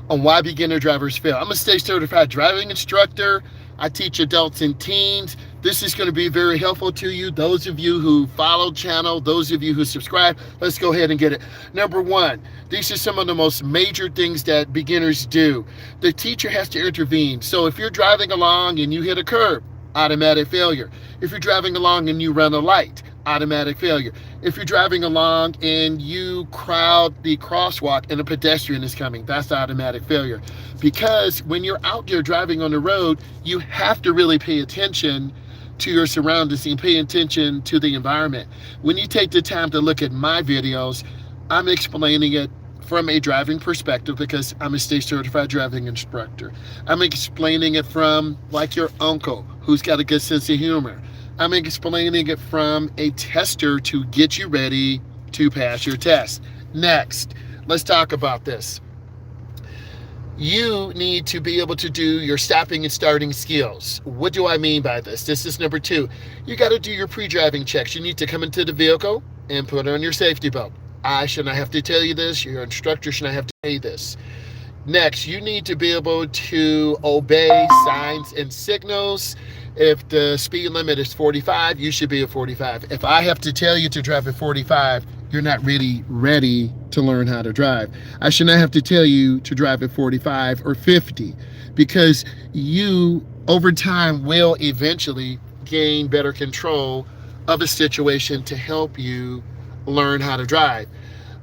on why beginner drivers fail. I'm a state certified driving instructor. I teach adults and teens. This is going to be very helpful to you. Those of you who follow channel, those of you who subscribe, let's go ahead and get it. Number one, these are some of the most major things that beginners do. The teacher has to intervene. So if you're driving along and you hit a curb, automatic failure. If you're driving along and you run a light, automatic failure. If you're driving along and you crowd the crosswalk and a pedestrian is coming, that's automatic failure. Because when you're out there driving on the road, you have to really pay attention to your surroundings and pay attention to the environment. When you take the time to look at my videos, I'm explaining it from a driving perspective because I'm a state certified driving instructor. I'm explaining it from like your uncle who's got a good sense of humor. I'm explaining it from a tester to get you ready to pass your test. Next, let's talk about this. You need to be able to do your stopping and starting skills. What do I mean by this? This is number two. You got to do your pre-driving checks. You need to come into the vehicle and put on your safety belt. I should not have to tell you this. Your instructor should not have to say this. Next, you need to be able to obey signs and signals. If the speed limit is 45, you should be at 45. If I have to tell you to drive at 45, you're not really ready to learn how to drive. I should not have to tell you to drive at 45 or 50 because you, over time, will eventually gain better control of a situation to help you learn how to drive.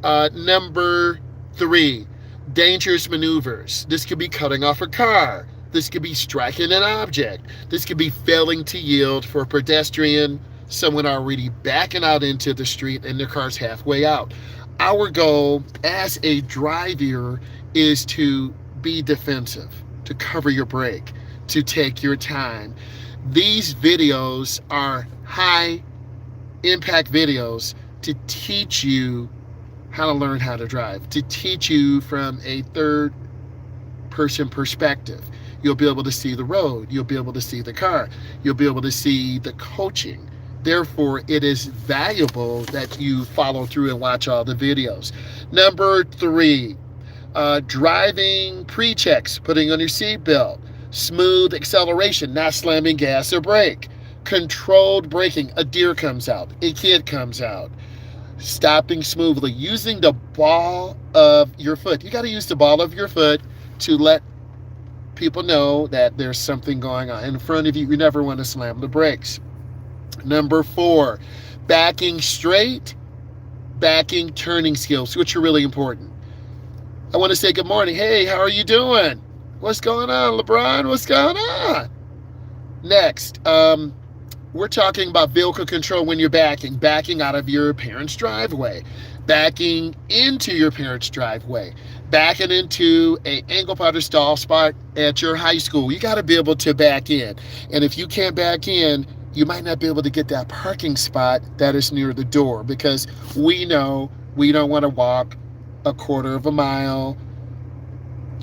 Number three, dangerous maneuvers. This could be cutting off a car. This could be striking an object. This could be failing to yield for a pedestrian, someone already backing out into the street and their car's halfway out. Our goal as a driver is to be defensive, to cover your brake, to take your time. These videos are high impact videos to teach you how to learn how to drive, to teach you from a third person perspective. You'll be able to see the road. You'll be able to see the car. You'll be able to see the coaching. Therefore, it is valuable that you follow through and watch all the videos. Number three, driving pre-checks, putting on your seatbelt, smooth acceleration, not slamming gas or brake, controlled braking, a deer comes out, a kid comes out, stopping smoothly, using the ball of your foot. You got to use the ball of your foot to let people know that there's something going on in front of you. You never want to slam the brakes. Number four, backing straight, backing turning skills, which are really important. I want to say good morning. Hey, how are you doing? What's going on, LeBron? What's going on? Next, we're talking about vehicle control when you're backing out of your parents' driveway, backing into your parents' driveway, backing into an angle powder stall spot at your high school. You got to be able to back in. And if you can't back in, you might not be able to get that parking spot that is near the door because we know we don't want to walk a quarter of a mile,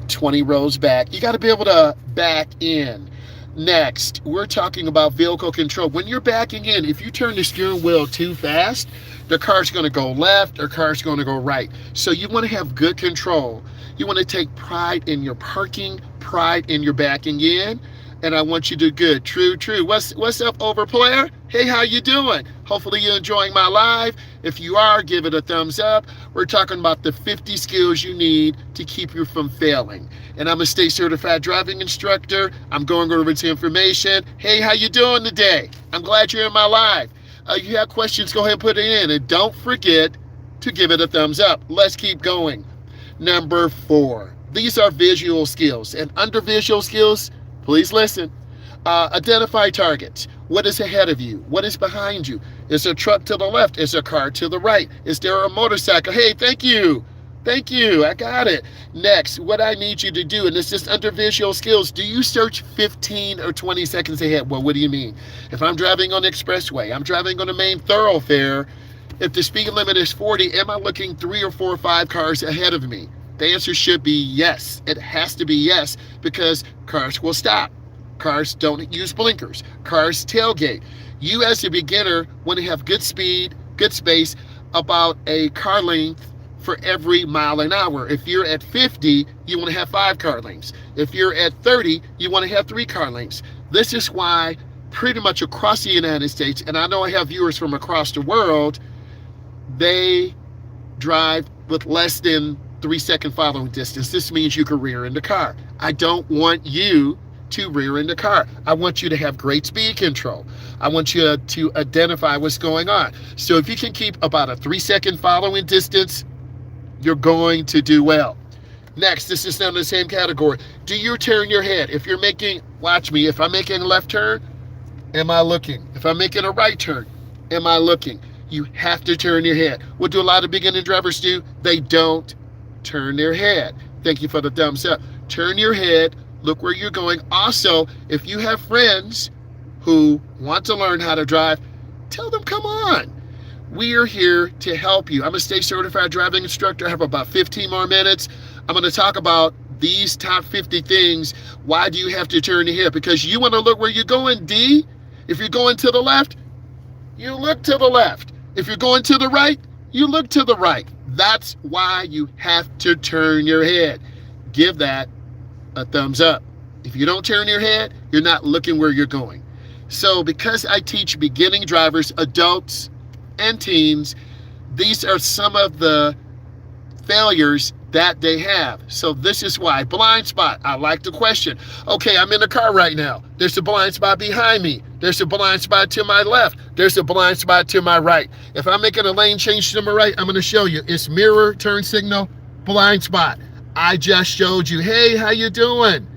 20 rows back. You got to be able to back in. Next, we're talking about vehicle control. When you're backing in, if you turn the steering wheel too fast, the car's going to go left or car's going to go right. So you want to have good control. You want to take pride in your parking, pride in your backing in. And I want you to do good. True. What's up, overplayer? Hey, how you doing? Hopefully you're enjoying my live. If you are, give it a thumbs up. We're talking about the 50 skills you need to keep you from failing. And I'm a state certified driving instructor. I'm going over to information. Hey, how you doing today? I'm glad you're in my live. You have questions, go ahead and put it in. And don't forget to give it a thumbs up. Let's keep going. Number four, these are visual skills. And under visual skills, please listen. Identify targets. What is ahead of you? What is behind you? Is there a truck to the left? Is there a car to the right? Is there a motorcycle? Hey, thank you. I got it. Next, what I need you to do, and this is under visual skills, do you search 15 or 20 seconds ahead? Well, what do you mean? If I'm driving on the expressway, I'm driving on the main thoroughfare, if the speed limit is 40, am I looking 3 or 4 or 5 cars ahead of me? The answer should be yes. It has to be yes because cars will stop. Cars don't use blinkers. Cars tailgate. You as a beginner want to have good speed, good space, about a car length for every mile an hour. If you're at 50, you want to have 5 car lanes. If you're at 30, you want to have 3 car lanes. This is why pretty much across the United States, and I know I have viewers from across the world, they drive with less than 3-second following distance. This means you can rear end the car. I don't want you to rear end the car. I want you to have great speed control. I want you to identify what's going on. So if you can keep about a 3-second following distance, you're going to do well. Next, this is in the same category. Do you turn your head? If you're making, watch me, if I'm making a left turn, am I looking? If I'm making a right turn, am I looking? You have to turn your head. What do a lot of beginning drivers do? They don't turn their head. Thank you for the thumbs up. Turn your head, look where you're going. Also, if you have friends who want to learn how to drive, tell them, come on. We are here to help you. I'm a state certified driving instructor. I have about 15 more minutes. I'm going to talk about these top 50 things. Why do you have to turn your head? Because you want to look where you're going, D. If you're going to the left, you look to the left. If you're going to the right, you look to the right. That's why you have to turn your head. Give that a thumbs up. If you don't turn your head, you're not looking where you're going. So because I teach beginning drivers, adults, and teens, these are some of the failures that they have. So this is why. Blind spot. I like the question. Okay, I'm in the car right now. There's a blind spot behind me. There's a blind spot to my left. There's a blind spot to my right. If I'm making a lane change to my right, I'm going to show you. It's mirror, turn signal, blind spot. I just showed you. Hey, how you doing?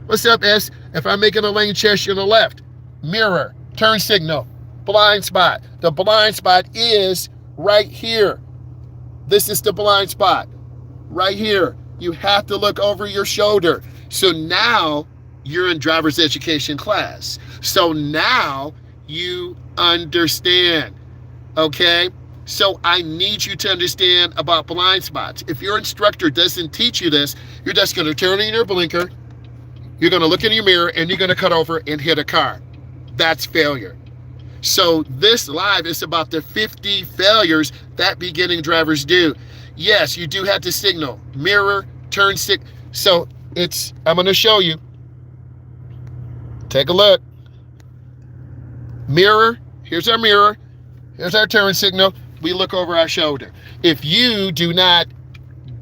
What's up, S? If I'm making a lane change to the left, mirror, turn signal, blind spot. The blind spot is right here. This is the blind spot. Right here. You have to look over your shoulder. So now you're in driver's education class. So now you understand. Okay? So I need you to understand about blind spots. If your instructor doesn't teach you this, you're just going to turn in your blinker, you're going to look in your mirror, and you're going to cut over and hit a car. That's failure. So this live is about the 50 failures that beginning drivers do. Yes, you do have to signal. Mirror, turn signal. So I'm going to show you. Take a look. Mirror, here's our mirror. Here's our turn signal. We look over our shoulder. If you do not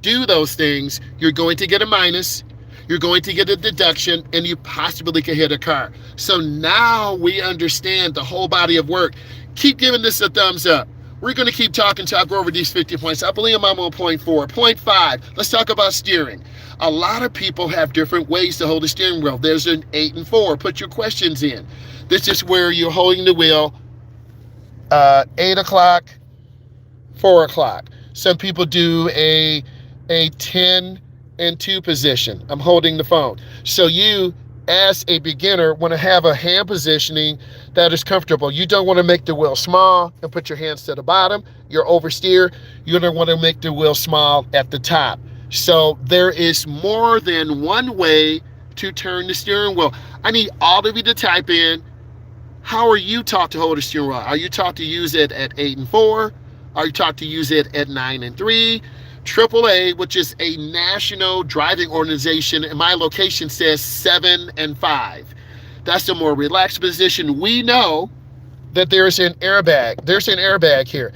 do those things, you're going to get a minus. You're going to get a deduction, and you possibly could hit a car. So now we understand the whole body of work. Keep giving this a thumbs up. We're going to keep talking till I go over these 50 points. I believe I'm on point 4. Point 5, let's talk about steering. A lot of people have different ways to hold the steering wheel. There's an 8 and 4. Put your questions in. This is where you're holding the wheel 8 o'clock, 4 o'clock. Some people do a 10 and 2 position. I'm holding the phone. So you, as a beginner, want to have a hand positioning that is comfortable. You don't want to make the wheel small and put your hands to the bottom. You're oversteer. You don't want to make the wheel small at the top. So there is more than one way to turn the steering wheel. I need all of you to type in, how are you taught to hold a steering wheel? Are you taught to use it at 8 and 4? Are you taught to use it at 9 and 3? AAA, which is a national driving organization, in my location says 7 and 5. That's a more relaxed position. We know that there's an airbag. There's an airbag here.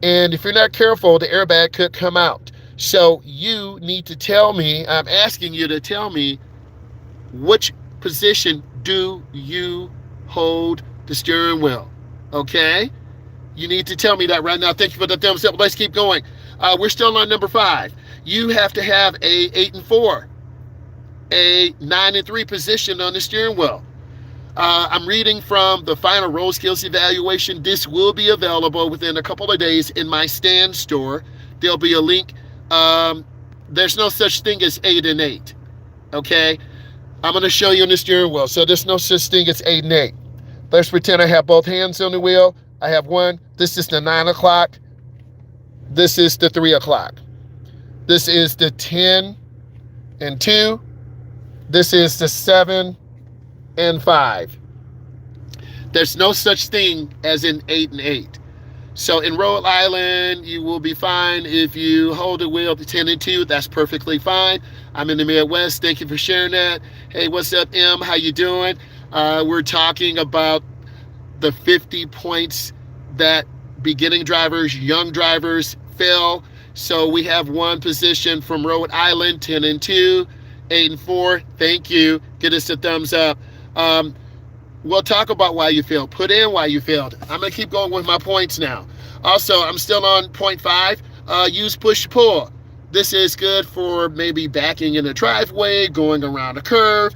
And if you're not careful, the airbag could come out. So you need to tell me, I'm asking you to tell me, which position do you hold the steering wheel? Okay? You need to tell me that right now. Thank you for the thumbs up. Let's keep going. We're still on number 5. You have to have a 8 and 4, a 9 and 3 position on the steering wheel. I'm reading from the final road skills evaluation. This will be available within a couple of days in my stand store. There'll be a link. There's no such thing as 8 and 8. Okay? I'm going to show you on the steering wheel. So there's no such thing as 8 and 8. Let's pretend I have both hands on the wheel. I have one. This is the 9 o'clock. This is the 3 o'clock. This is the 10 and 2. This is the 7 and 5. There's no such thing as an 8 and 8. So in Rhode Island, you will be fine if you hold the wheel to 10 and 2. That's perfectly fine. I'm in the Midwest. Thank you for sharing that. Hey, what's up, M? How you doing? We're talking about the 50 points that beginning drivers, young drivers fail. So we have one position from Rhode Island, 10 and 2, 8 and 4. Thank you. Get us a thumbs up. We'll talk about why you failed. Put in why you failed. I'm going to keep going with my points now. Also, I'm still on point 5. Use push-pull. This is good for maybe backing in a driveway, going around a curve.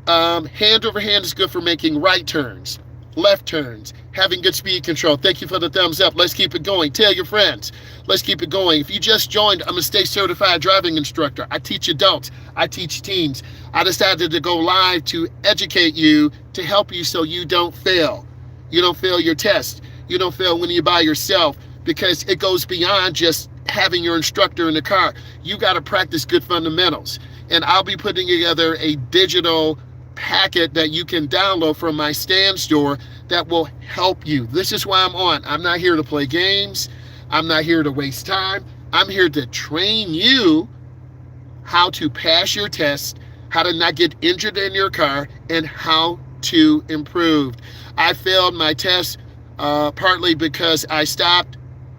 Hand over hand is good for making right turns, left turns, having good speed control. Thank you for the thumbs up. Let's keep it going. Tell your friends. Let's keep it going. If you just joined, I'm a state certified driving instructor. I teach adults. I teach teens. I decided to go live to educate you, to help you so you don't fail. You don't fail your test. You don't fail when you're by yourself, because it goes beyond just having your instructor in the car. You got to practice good fundamentals. And I'll be putting together a digital packet that you can download from my stand store that will help you. This is why I'm on. I'm not here to play games. I'm not here to waste time. I'm here to train you how to pass your test, how to not get injured in your car, and how to improve. I failed my test partly because I stopped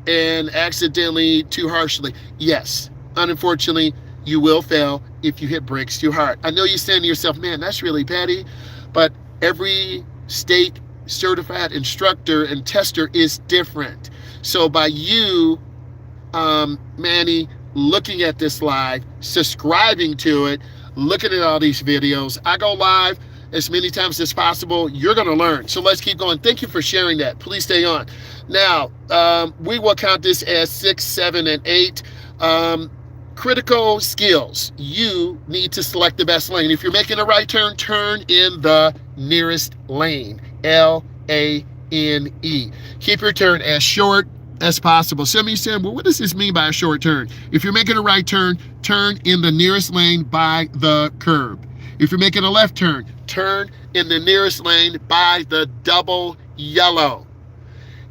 and accidentally too harshly. Yes, unfortunately, you will fail if you hit brakes too hard. I know you're saying to yourself, man, that's really petty, but every state certified instructor and tester is different. So by you, Manny, looking at this live, subscribing to it, looking at all these videos, I go live as many times as possible, you're going to learn. So let's keep going. Thank you for sharing that. Please stay on. Now, we will count this as 6, 7, and 8. Critical skills. You need to select the best lane. If you're making a right turn, turn in the nearest lane. L-A-N-E. Keep your turn as short as possible. Some of you saying, well, what does this mean by a short turn? If you're making a right turn, turn in the nearest lane by the curb. If you're making a left turn, turn in the nearest lane by the double yellow.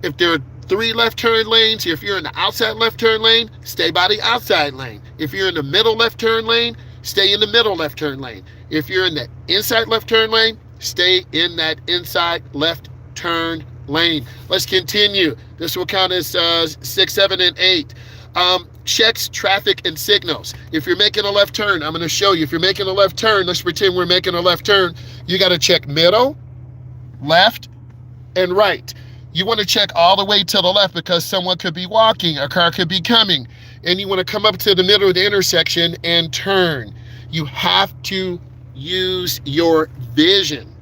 If there are 3 left turn lanes, if you're in the outside left turn lane, stay by the outside lane. If you're in the middle left turn lane, stay in the middle left turn lane. If you're in the inside left turn lane, stay in that inside left turn lane. Let's continue. This will count as 6, 7, and 8. Checks traffic and signals. If you're making a left turn, I'm going to show you. If you're making a left turn, let's pretend we're making a left turn. You got to check middle, left, and right. You want to check all the way to the left because someone could be walking, a car could be coming, and you want to come up to the middle of the intersection and turn. You have to use your vision.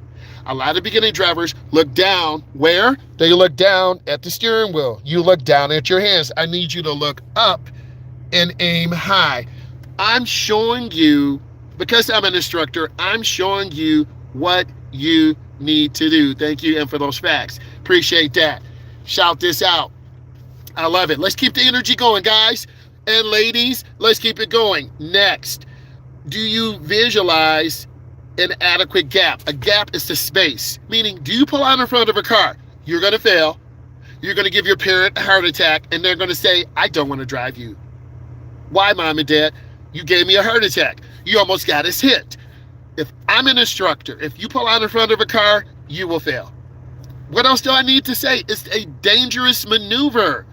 A lot of beginning drivers look down. Where? They look down at the steering wheel. You look down at your hands. I need you to look up and aim high. I'm showing you, because I'm an instructor, I'm showing you what you need to do. Thank you, and for those facts. Appreciate that. Shout this out. I love it. Let's keep the energy going, guys and ladies. Let's keep it going. Next, do you visualize an adequate gap? A gap is the space, meaning do you pull out in front of a car? You're going to fail. You're going to give your parent a heart attack, and they're going to say, I don't want to drive you. Why, Mom and Dad? You gave me a heart attack. You almost got us hit. If I'm an instructor, if you pull out in front of a car, you will fail. What else do I need to say? It's a dangerous maneuver,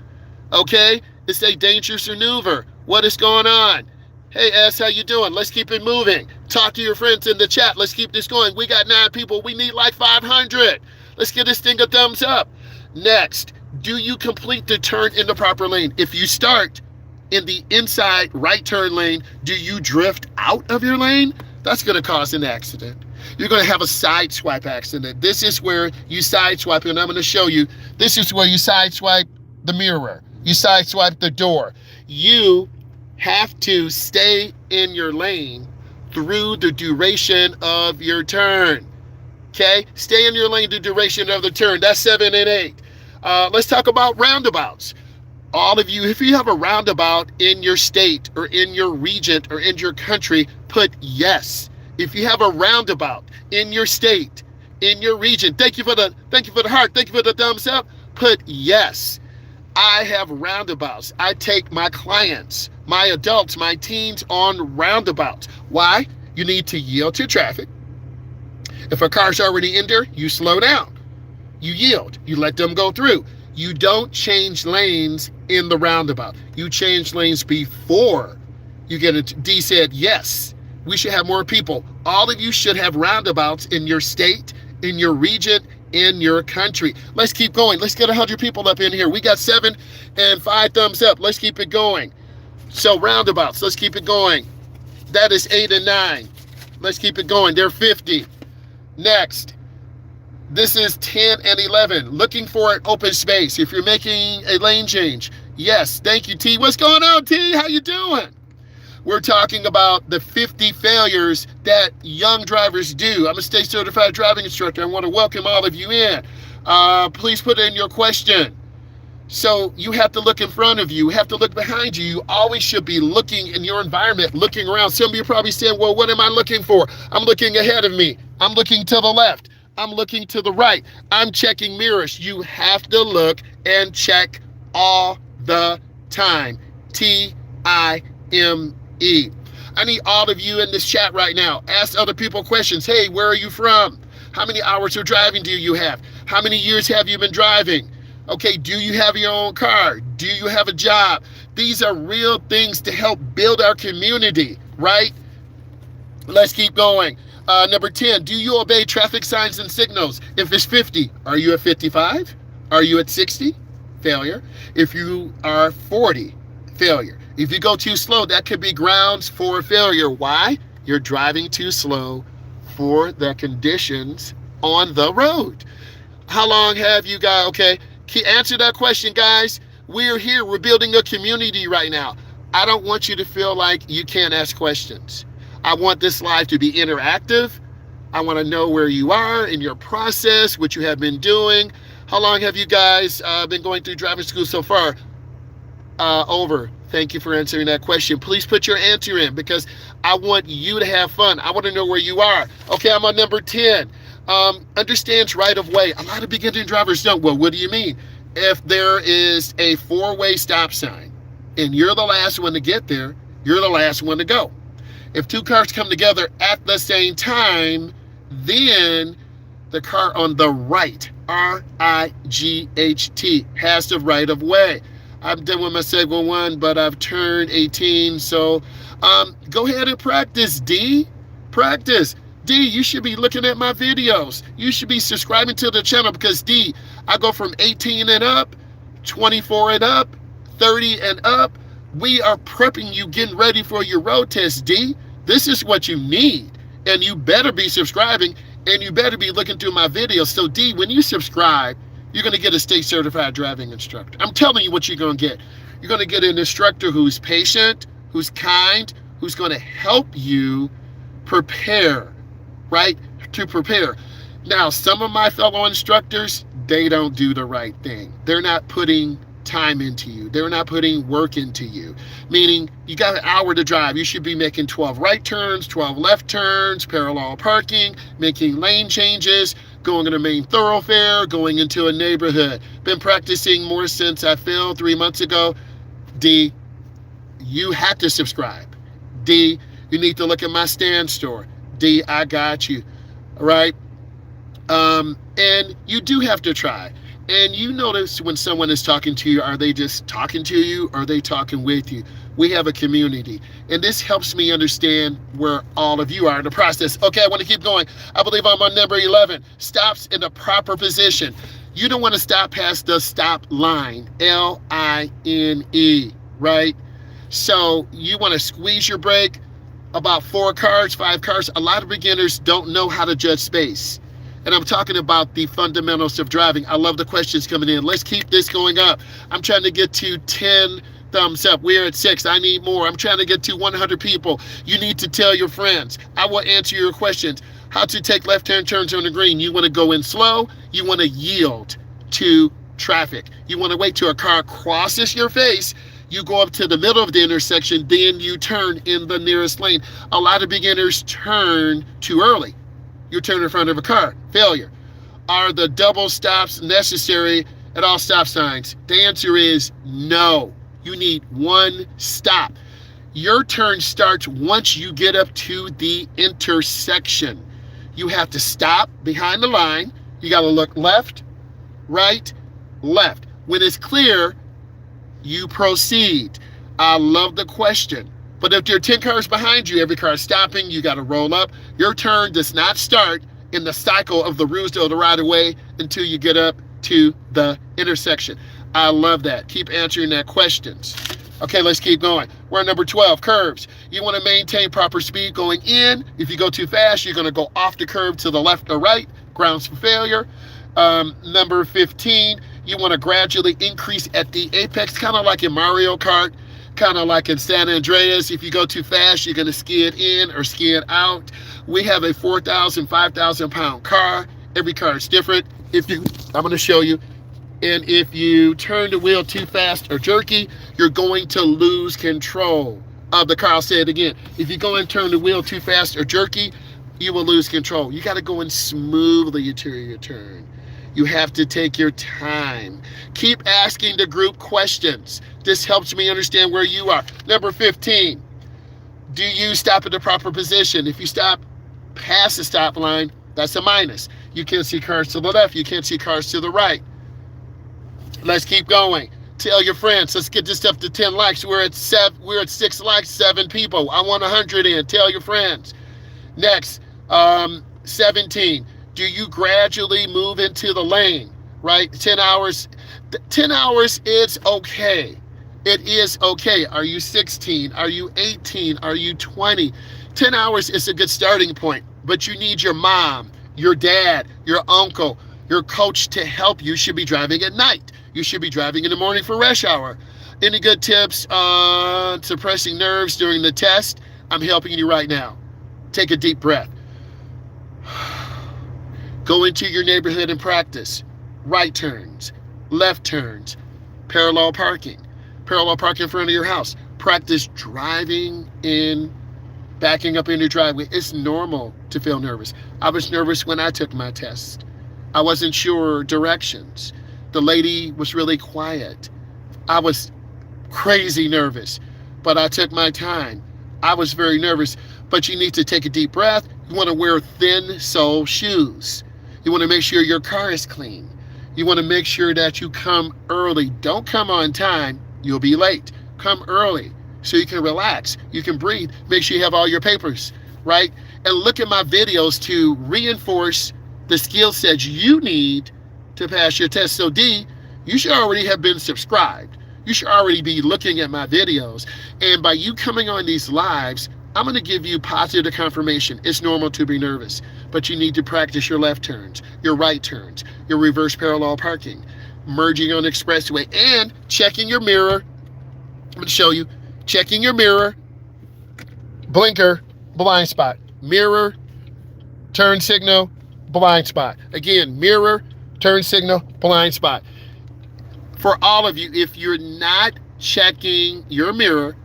okay? It's a dangerous maneuver. What is going on? Hey, S, how you doing? Let's keep it moving. Talk to your friends in the chat. Let's keep this going. We got 9 people. We need like 500. Let's give this thing a thumbs up. Next, do you complete the turn in the proper lane? If you start in the inside right turn lane, do you drift out of your lane? That's going to cause an accident. You're going to have a side swipe accident. This is where you side swipe, and I'm going to show you. This is where you side swipe the mirror. You side swipe the door. You have to stay in your lane through the duration of your turn. Okay? Stay in your lane the duration of the turn. That's 7 and 8. Let's talk about roundabouts. All of you, if you have a roundabout in your state or in your region or in your country, put yes. If you have a roundabout in your state, in your region, thank you for the heart, thank you for the thumbs up, put yes. I have roundabouts. I take my clients, my adults, my teens on roundabouts. Why? You need to yield to traffic. If a car's already in there, you slow down. You yield. You let them go through. You don't change lanes in the roundabout. You change lanes before you get it. D said, yes, we should have more people. All of you should have roundabouts in your state, in your region, in your country. Let's keep going. Let's get 100 people up in here. We got 7 and 5 thumbs up. Let's keep it going. So roundabouts, let's keep it going. That is 8 and 9. Let's keep it going. They're 50. Next, this is 10 and 11. Looking for an open space. If you're making a lane change, yes, thank you, T. What's going on, T? How you doing? We're talking about the 50 failures that young drivers do. I'm a state certified driving instructor. I want to welcome all of you in. Please put in your question. So you have to look in front of you. You have to look behind you. You always should be looking in your environment, looking around. Some of you are probably saying, well, what am I looking for? I'm looking ahead of me. I'm looking to the left. I'm looking to the right. I'm checking mirrors. You have to look and check all the time. Time. I need all of you in this chat right now. Ask other people questions. Hey, where are you from? How many hours of driving do you have? How many years have you been driving? Okay, do you have your own car? Do you have a job? These are real things to help build our community, right? Let's keep going. Number 10, do you obey traffic signs and signals? If it's 50, are you at 55? Are you at 60? Failure. If you are 40, failure. If you go too slow, that could be grounds for failure. Why? You're driving too slow for the conditions on the road. How long have you got? Okay, answer that question, guys. We're here. We're building a community right now. I don't want you to feel like you can't ask questions. I want this live to be interactive. I want to know where you are in your process, what you have been doing. How long have you guys been going through driving school so far? Over. Thank you for answering that question. Please put your answer in because I want you to have fun. I want to know where you are. Okay, I'm on number 10. Understands right of way. A lot of beginning drivers don't. Well, what do you mean? If there is a 4-way stop sign and you're the last one to get there, you're the last one to go. If 2 cars come together at the same time, then the car on the right, R-I-G-H-T, has the right of way. I'm done with my segment 1, but I've turned 18, so go ahead and practice, D. Practice. D, you should be looking at my videos. You should be subscribing to the channel because, D, I go from 18 and up, 24 and up, 30 and up. We are prepping you, getting ready for your road test, D. This is what you need. And you better be subscribing, and you better be looking through my videos. So, D, when you subscribe, you're going to get a state certified driving instructor. I'm telling you what you're going to get. You're going to get an instructor who's patient, who's kind, who's going to help you prepare, right? To prepare. Now, some of my fellow instructors, they don't do the right thing. They're not putting time into you. They're not putting work into you. Meaning, you got an hour to drive. You should be making 12 right turns, 12 left turns, parallel parking, making lane changes, going in a main thoroughfare, going into a neighborhood. Been practicing more since I failed 3 months ago. D, you have to subscribe. D, you need to look at my stand store. D, I got you. All right? And you do have to try. And you notice when someone is talking to you, are they just talking to you or are they talking with you? We have a community. And this helps me understand where all of you are in the process. Okay, I want to keep going. I believe I'm on number 11. Stops in the proper position. You don't want to stop past the stop line, L-I-N-E, right? So you want to squeeze your brake. About 4 cars, 5 cars. A lot of beginners don't know how to judge space. And I'm talking about the fundamentals of driving. I love the questions coming in. Let's keep this going up. I'm trying to get to 10 thumbs up. We're at 6. I need more. I'm trying to get to 100 people. You need to tell your friends. I will answer your questions. How to take left-hand turns on the green. You want to go in slow. You want to yield to traffic. You want to wait till a car crosses your face. You go up to the middle of the intersection, then you turn in the nearest lane. A lot of beginners turn too early. You turn in front of a car. Failure. Are the double stops necessary at all stop signs? The answer is no. You need one stop. Your turn starts once you get up to the intersection. You have to stop behind the line. You got to look left, right, left. When it's clear, you proceed. I love the question. But if there are 10 cars behind you, every car is stopping, you got to roll up. Your turn does not start in the cycle of the rules of the right of way until you get up to the intersection. I love that. Keep answering that questions. Okay, let's keep going. We're at number 12, curves. You want to maintain proper speed going in. If you go too fast, you're going to go off the curve to the left or right. Grounds for failure. Number 15, you want to gradually increase at the apex, kind of like in Mario Kart, kind of like in San Andreas. If you go too fast, you're going to skid in or skid out. We have a 4,000, 5,000 pound car. Every car is different. I'm going to show you. And if you turn the wheel too fast or jerky, you're going to lose control of the car. I'll say it again. If you go and turn the wheel too fast or jerky, you will lose control. You got to go in smoothly into your turn. You have to take your time. Keep asking the group questions. This helps me understand where you are. Number 15, do you stop at the proper position? If you stop past the stop line, that's a minus. You can't see cars to the left. You can't see cars to the right. Let's keep going. Tell your friends. Let's get this up to 10 likes. We're at 6 likes, 7 people. I want 100 in. Tell your friends. Next, 17. Do you gradually move into the lane? Right? 10 hours. 10 hours, it's okay. It is okay. Are you 16? Are you 18? Are you 20? 10 hours is a good starting point, but you need your mom, your dad, your uncle, your coach to help you. Should be driving at night. You should be driving in the morning for rush hour. Any good tips on suppressing nerves during the test? I'm helping you right now. Take a deep breath. Go into your neighborhood and practice. Right turns, left turns, parallel parking in front of your house. Practice driving in, backing up in your driveway. It's normal to feel nervous. I was nervous when I took my test. I wasn't sure directions. The lady was really quiet. I was crazy nervous, but I took my time. I was very nervous, but you need to take a deep breath. You want to wear thin sole shoes. You want to make sure your car is clean. You want to make sure that you come early. Don't come on time. You'll be late. Come early so you can relax. You can breathe. Make sure you have all your papers, right? And look at my videos to reinforce the skill sets you need to pass your test. So D, you should already have been subscribed. You should already be looking at my videos. And by you coming on these lives, I'm going to give you positive confirmation. It's normal to be nervous, but you need to practice your left turns, your right turns, your reverse parallel parking, merging on the expressway, and checking your mirror. I'm going to show you. Checking your mirror, blinker, blind spot, mirror, turn signal, blind spot. Again, mirror, turn signal, blind spot. For all of you, if you're not checking your mirror,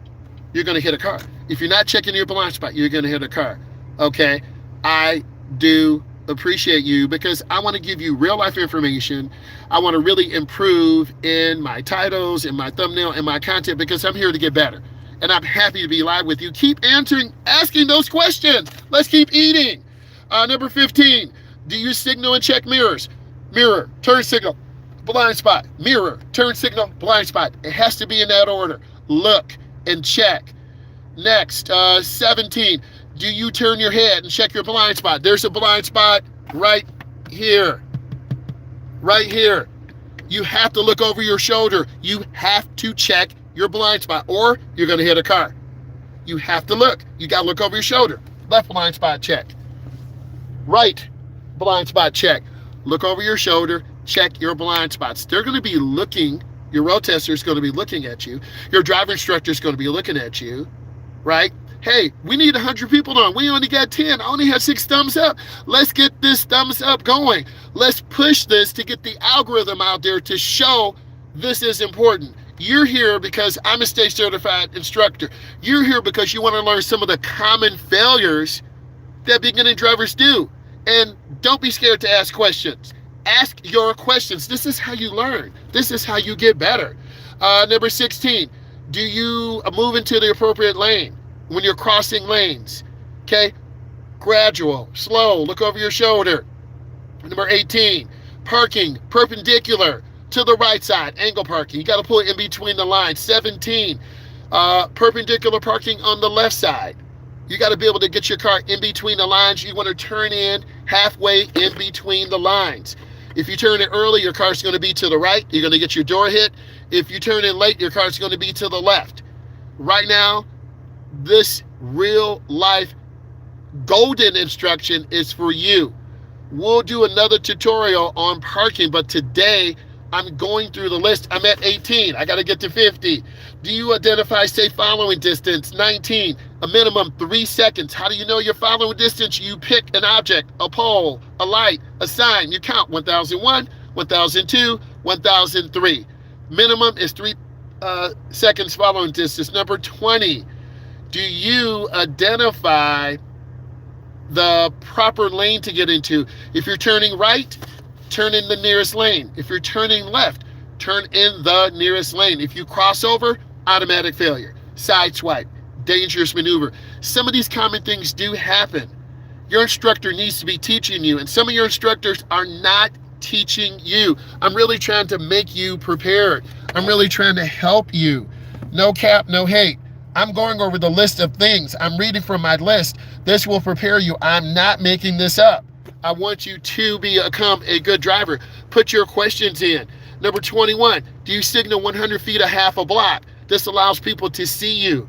you're going to hit a car. If you're not checking your blind spot, you're going to hit a car. Okay? I do appreciate you because I want to give you real life information. I want to really improve in my titles, in my thumbnail, in my content because I'm here to get better. And I'm happy to be live with you. Keep asking those questions. Let's keep eating. Number 15, do you signal and check mirrors? Mirror, turn signal, blind spot. Mirror, turn signal, blind spot. It has to be in that order. Look and check. Next, 17, do you turn your head and check your blind spot? There's a blind spot right here. Right here. You have to look over your shoulder. You have to check your blind spot or you're going to hit a car. You have to look. You got to look over your shoulder. Left blind spot check. Right blind spot check. Look over your shoulder. Check your blind spots. They're going to be looking. Your road tester is going to be looking at you. Your driver instructor is going to be looking at you. Right? Hey, we need 100 people on. We only got 10. I only have 6 thumbs up. Let's get this thumbs up going. Let's push this to get the algorithm out there to show this is important. You're here because I'm a state certified instructor. You're here because you want to learn some of the common failures that beginning drivers do. And don't be scared to ask questions. Ask your questions. This is how you learn. This is how you get better. Number 16, do you move into the appropriate lane when you're crossing lanes? Okay, gradual, slow, look over your shoulder. Number 18, parking perpendicular to the right side, angle parking. You got to pull it in between the lines. 17, perpendicular parking on the left side. You got to be able to get your car in between the lines. You want to turn in halfway in between the lines. If you turn it early, your car's going to be to the right. You're going to get your door hit. If you turn in late, your car's going to be to the left. Right now, this real life golden instruction is for you. We'll do another tutorial on parking, but today I'm going through the list. I'm at 18. I got to get to 50. Do you identify safe following distance? 19. A minimum 3 seconds. How do you know your following distance? You pick an object, a pole, a light, a sign. You count 1001, 1002, 1003. Minimum is 3 seconds following distance. Number 20. Do you identify the proper lane to get into? If you're turning right, turn in the nearest lane. If you're turning left, turn in the nearest lane. If you cross over, automatic failure, side swipe, dangerous maneuver. Some of these common things do happen. Your instructor needs to be teaching you, and some of your instructors are not teaching you. I'm really trying to make you prepared. I'm really trying to help you. No cap, no hate. I'm going over the list of things. I'm reading from my list. This will prepare you. I'm not making this up. I want you to become a good driver. Put your questions in. Number 21, do you signal 100 feet a half a block? This allows people to see you,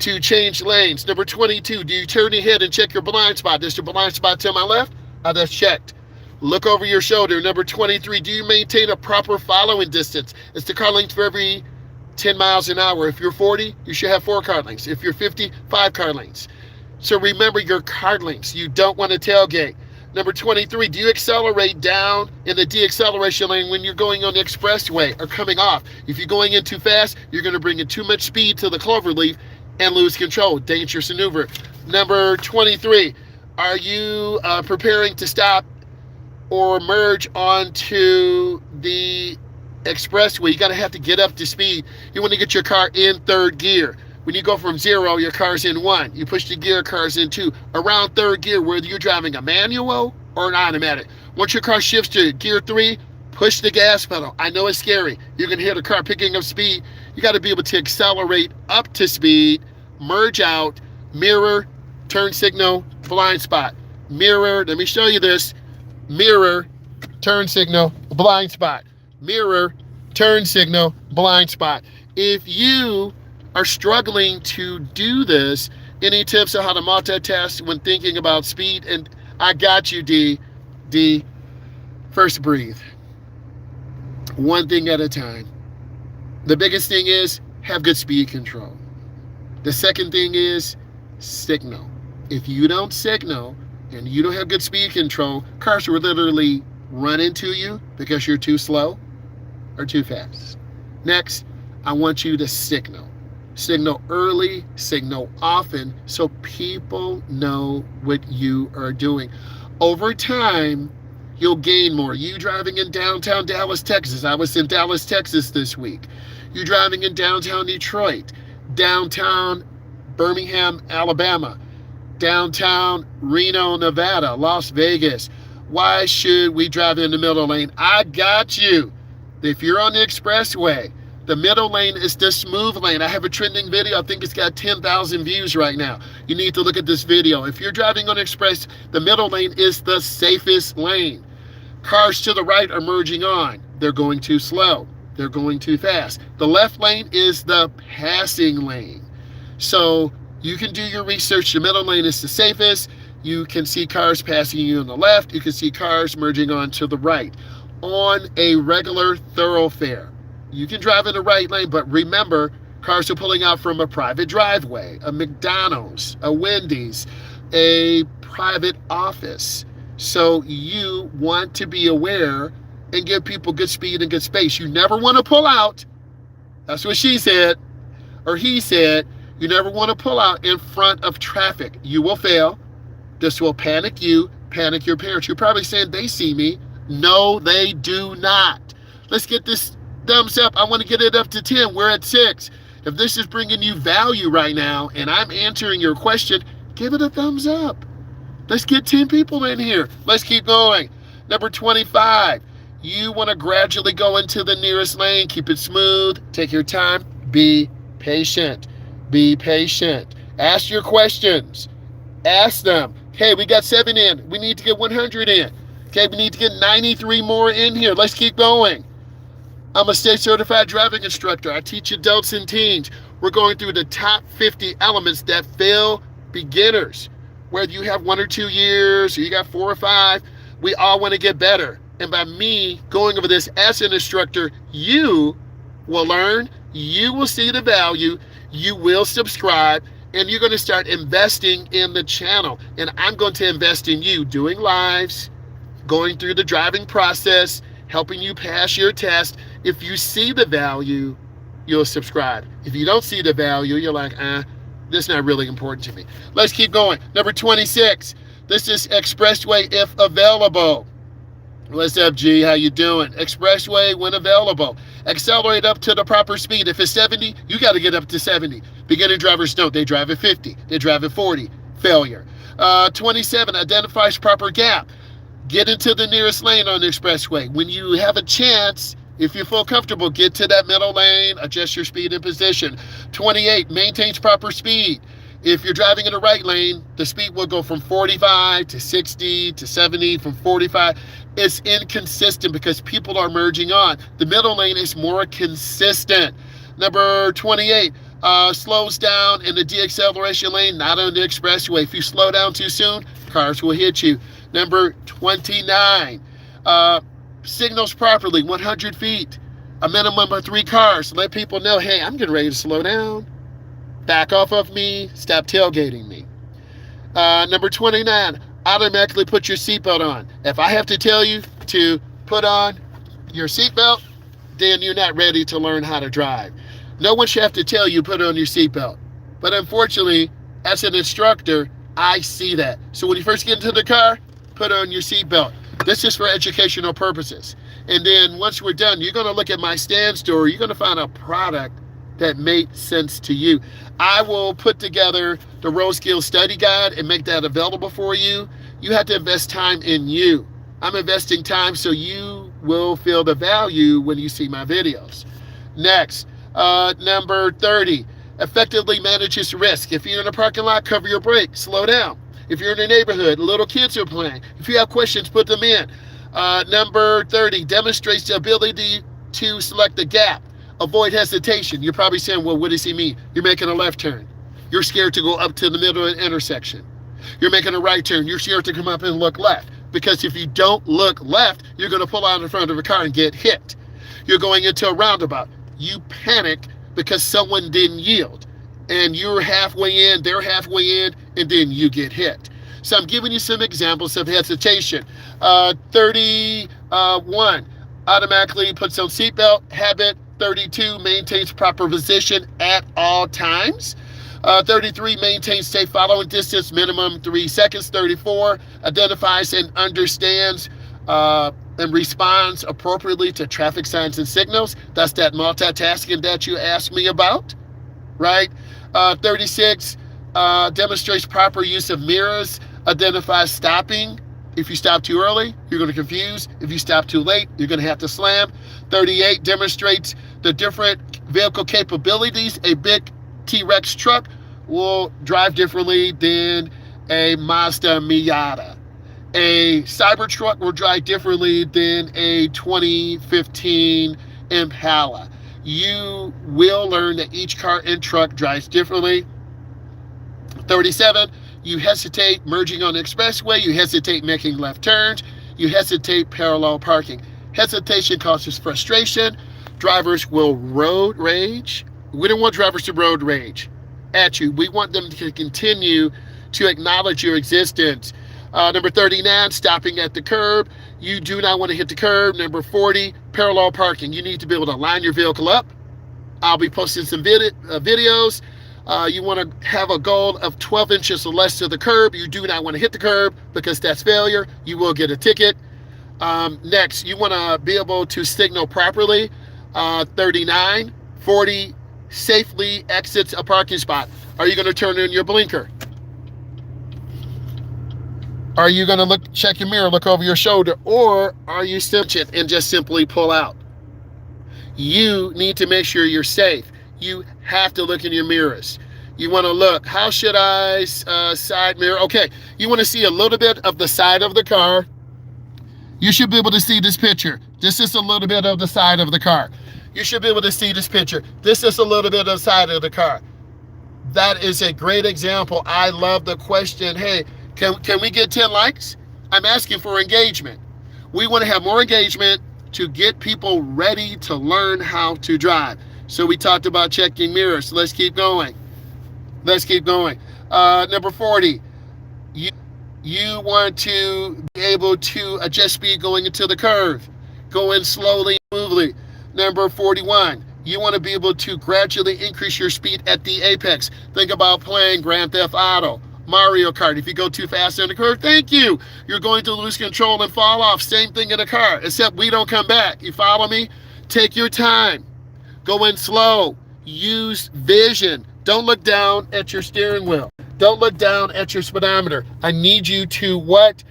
to change lanes. Number 22, do you turn your head and check your blind spot? Is your blind spot to my left? That's checked. Look over your shoulder. Number 23, do you maintain a proper following distance? It's the car length for every 10 miles an hour. If you're 40, you should have 4 car lengths. If you're 50, 5 car lengths. So remember your car lengths. You don't want to tailgate. Number 23, do you accelerate down in the deceleration lane when you're going on the expressway or coming off? If you're going in too fast, you're going to bring in too much speed to the cloverleaf and lose control. Dangerous maneuver. Number 23, are you preparing to stop or merge onto the expressway? You got to have to get up to speed. You want to get your car in 3rd gear. When you go from 0, your car's in 1. You push the gear, car's in 2. Around 3rd gear, whether you're driving a manual or an automatic. Once your car shifts to gear 3, push the gas pedal. I know it's scary. You can hear the car picking up speed. You got to be able to accelerate up to speed, merge out, mirror, turn signal, blind spot. Mirror, let me show you this. Mirror, turn signal, blind spot. Mirror, turn signal, blind spot. If you are struggling to do this, any tips on how to multitask when thinking about speed? And I got you, D. D, first breathe. One thing at a time. The biggest thing is have good speed control. The second thing is signal. If you don't signal and you don't have good speed control, cars will literally run into you because you're too slow or too fast. Next, I want you to signal. Signal early, signal often, so people know what you are doing. Over time, you'll gain more. You driving in downtown Dallas, Texas. I was in Dallas, Texas this week. You driving in downtown Detroit, downtown Birmingham, Alabama, downtown Reno, Nevada, Las Vegas. Why should we drive in the middle lane? I got you. If you're on the expressway, the middle lane is the smooth lane. I have a trending video. I think it's got 10,000 views right now. You need to look at this video. If you're driving on express, the middle lane is the safest lane. Cars to the right are merging on. They're going too slow. They're going too fast. The left lane is the passing lane. So you can do your research. The middle lane is the safest. You can see cars passing you on the left. You can see cars merging on to the right. On a regular thoroughfare, you can drive in the right lane, but remember, cars are pulling out from a private driveway, a McDonald's, a Wendy's, a private office. So you want to be aware and give people good speed and good space. You never want to pull out. That's what she said, or he said. You never want to pull out in front of traffic. You will fail. This will panic you, panic your parents. You're probably saying, they see me. No, they do not. Let's get this thumbs up. I want to get it up to 10. We're at 6. If this is bringing you value right now and I'm answering your question, give it a thumbs up. Let's get 10 people in here. Let's keep going. Number 25, you want to gradually go into the nearest lane. Keep it smooth. Take your time. Be patient. Be patient. Ask your questions. Ask them. Okay, we got 7 in. We need to get 100 in. Okay, we need to get 93 more in here. Let's keep going. I'm a state certified driving instructor. I teach adults and teens. We're going through the top 50 elements that fail beginners. Whether you have 1 or 2 years or you got 4 or 5, we all want to get better. And by me going over this as an instructor, you will learn, you will see the value, you will subscribe, and you're going to start investing in the channel. And I'm going to invest in you doing lives, going through the driving process, helping you pass your test. If you see the value, you'll subscribe. If you don't see the value, you're like, this is not really important to me. Let's keep going. Number 26. This is expressway if available. What's up, G? How you doing? Expressway when available. Accelerate up to the proper speed. If it's 70, you got to get up to 70. Beginning drivers don't. They drive at 50. They drive at 40. Failure. 27. Identifies proper gap. Get into the nearest lane on the expressway. When you have a chance, if you feel comfortable, get to that middle lane, adjust your speed and position. 28, maintains proper speed. If you're driving in the right lane, the speed will go from 45 to 60 to 70, from 45. It's inconsistent because people are merging on. The middle lane is more consistent. Number 28, slows down in the deacceleration lane, not on the expressway. If you slow down too soon, cars will hit you. Number 29, signals properly, 100 feet, a minimum of 3 cars. Let people know, hey, I'm getting ready to slow down. Back off of me, stop tailgating me. Number 29, automatically put your seatbelt on. If I have to tell you to put on your seatbelt, then you're not ready to learn how to drive. No one should have to tell you put on your seatbelt. But unfortunately, as an instructor, I see that. So when you first get into the car, put on your seatbelt. This is for educational purposes. And then once we're done, you're going to look at my stand store. You're going to find a product that makes sense to you. I will put together the Road Skills Study Guide and make that available for you. You have to invest time in you. I'm investing time so you will feel the value when you see my videos. Next, number 30, effectively manages risk. If you're in a parking lot, cover your brakes, slow down. If you're in a neighborhood, little kids are playing. If you have questions, put them in. Number 30, demonstrates the ability to select the gap. Avoid hesitation. You're probably saying, well, what does he mean? You're making a left turn. You're scared to go up to the middle of the intersection. You're making a right turn. You're scared to come up and look left. Because if you don't look left, you're going to pull out in front of a car and get hit. You're going into a roundabout. You panic because someone didn't yield. And you're halfway in, they're halfway in, and then you get hit. So I'm giving you some examples of hesitation. 31, automatically puts on seatbelt, habit. 32, maintains proper position at all times. 33, maintains safe following distance, minimum 3 seconds. 34, identifies and understands and responds appropriately to traffic signs and signals. That's that multitasking that you asked me about, right? 36, demonstrates proper use of mirrors, identifies stopping. If you stop too early, you're going to confuse. If you stop too late, you're going to have to slam. 38, demonstrates the different vehicle capabilities. A big T-Rex truck will drive differently than a Mazda Miata. A Cybertruck will drive differently than a 2015 Impala. You will learn that each car and truck drives differently. 37, you hesitate merging on the expressway. You hesitate making left turns. You hesitate parallel parking. Hesitation causes frustration. Drivers will road rage. We don't want drivers to road rage at you. We want them to continue to acknowledge your existence. Number 39, stopping at the curb. You do not want to hit the curb. Number 40, parallel parking. You need to be able to line your vehicle up. I'll be posting some videos. You want to have a goal of 12 inches or less to the curb. You do not want to hit the curb because that's failure. You will get a ticket. Next, you want to be able to signal properly. 39, 40 safely exits a parking spot. Are you going to turn in your blinker? Are you going to check your mirror, look over your shoulder, or are you simply and just simply pull out? You need to make sure you're safe. You have to look in your mirrors. You want to look, how should I side mirror? Okay, you want to see a little bit of the side of the car. You should be able to see this picture. This is a little bit of the side of the car. You should be able to see this picture. This is a little bit of the side of the car. That is a great example. I love the question, hey, can we get 10 likes? I'm asking for engagement. We want to have more engagement to get people ready to learn how to drive. So we talked about checking mirrors. Let's keep going. Let's keep going. Number 40, you want to be able to adjust speed going into the curve, going slowly, smoothly. Number 41, you want to be able to gradually increase your speed at the apex. Think about playing Grand Theft Auto, Mario Kart. If you go too fast in the curve, thank you. You're going to lose control and fall off. Same thing in a car, except we don't come back. You follow me? Take your time. Go in slow. Use vision. Don't look down at your steering wheel. Don't look down at your speedometer. I need you to what?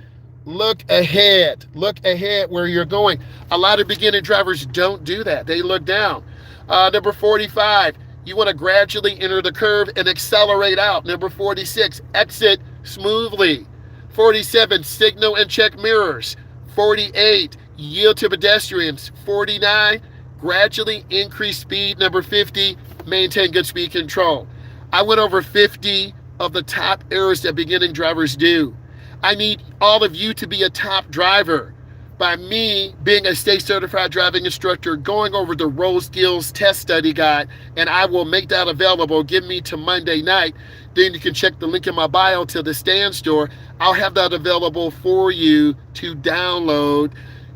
Look ahead. Look ahead where you're going. A lot of beginner drivers don't do that. They look down. Number 45, you want to gradually enter the curve and accelerate out. Number 46, exit smoothly. 47, signal and check mirrors. 48, yield to pedestrians. 49, gradually increase speed. Number 50, maintain good speed control. I went over 50 of the top errors that beginning drivers do. I need all of you to be a top driver by me being a state certified driving instructor, going over the road skills test study guide, and I will make that available. Give me to Monday night. Then you can check the link in my bio to the Stand Store. I'll have that available for you to download,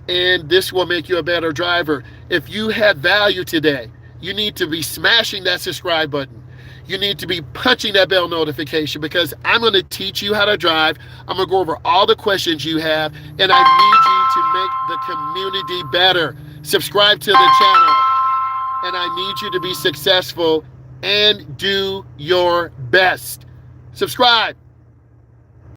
and this will make you a better driver. If you had value today, you need to be smashing that subscribe button. You need to be punching that bell notification, because I'm going to teach you how to drive. I'm going to go over all the questions you have, and I need you to make the community better. Subscribe to the channel, and I need you to be successful and do your best. Subscribe.